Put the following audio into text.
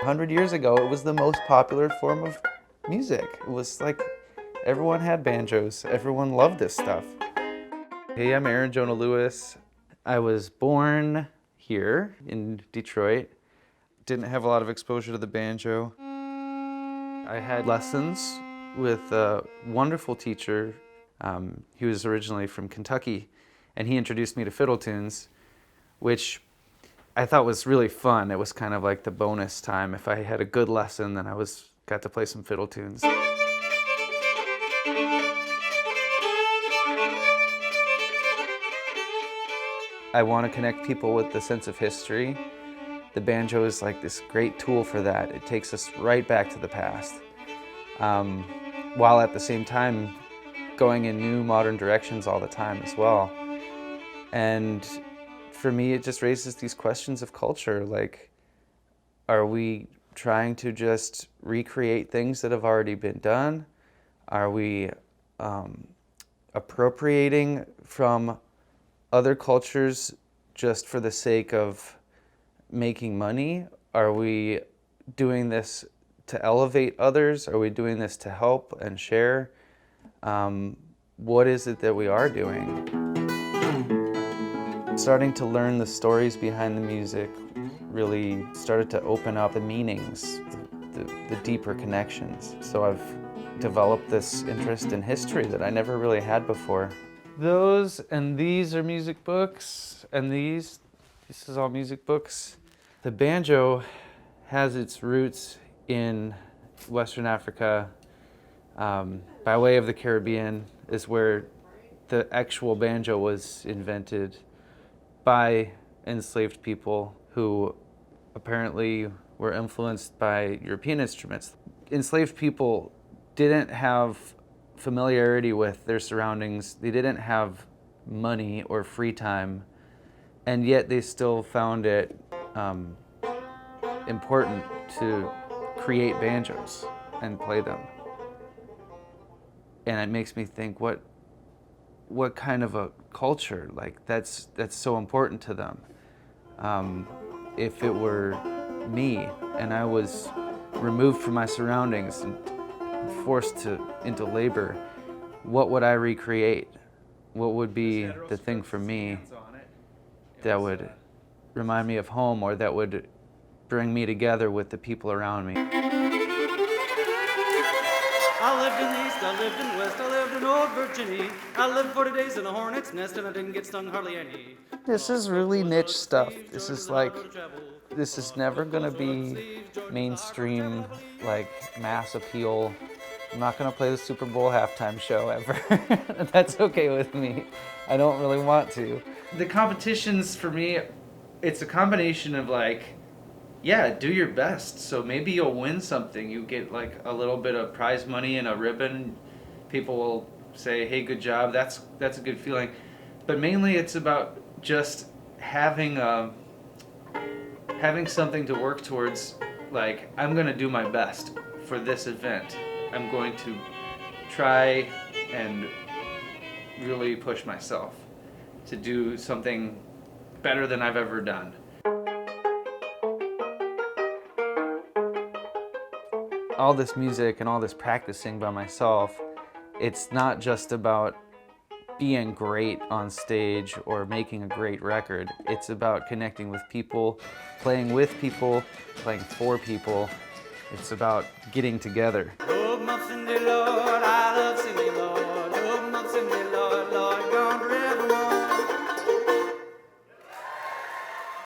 100 years ago, it was the most popular form of music. It was like everyone had banjos. Everyone loved this stuff. Hey, I'm Aaron Jonah Lewis. I was born here in Detroit. Didn't have a lot of exposure to the banjo. I had lessons with a wonderful teacher. He was originally from Kentucky, and he introduced me to fiddle tunes, which I thought was really fun. It was kind of like the bonus time. If I had a good lesson, then got to play some fiddle tunes. I want to connect people with the sense of history. The banjo is like this great tool for that. It takes us right back to the past, while at the same time going in new modern directions all the time as well. And for me, it just raises these questions of culture, like, are we trying to just recreate things that have already been done? Are we appropriating from other cultures just for the sake of making money? Are we doing this to elevate others? Are we doing this to help and share? What is it that we are doing? Starting to learn the stories behind the music really started to open up the meanings, the deeper connections. So I've developed this interest in history that I never really had before. Those and these are music books, and this is all music books. The banjo has its roots in Western Africa. By way of the Caribbean is where the actual banjo was invented by enslaved people who apparently were influenced by European instruments. Enslaved people didn't have familiarity with their surroundings. They didn't have money or free time, and yet they still found it important to create banjos and play them. And it makes me think, what kind of a culture, like that's so important to them. If it were me and I was removed from my surroundings and forced into labor, what would I recreate? What would be the thing for me that would remind me of home, or that would bring me together with the people around me? I lived in the east, I lived in the west, I lived in old Virginia. I lived 40 days in a hornet's nest and I didn't get stung hardly any. This is really niche stuff. This is never gonna be mainstream, like mass appeal. I'm not gonna play the Super Bowl halftime show ever. That's okay with me. I don't really want to. The competitions for me, it's a combination of like, yeah, do your best. So maybe you'll win something. You get like a little bit of prize money and a ribbon. People will say, hey, good job. That's a good feeling. But mainly it's about just having something to work towards. Like, I'm gonna do my best for this event. I'm going to try and really push myself to do something better than I've ever done. All this music and all this practicing by myself, it's not just about being great on stage or making a great record. It's about connecting with people, playing with people, playing for people. It's about getting together. Oh, my Cindy, Lord, I love Cindy, Lord.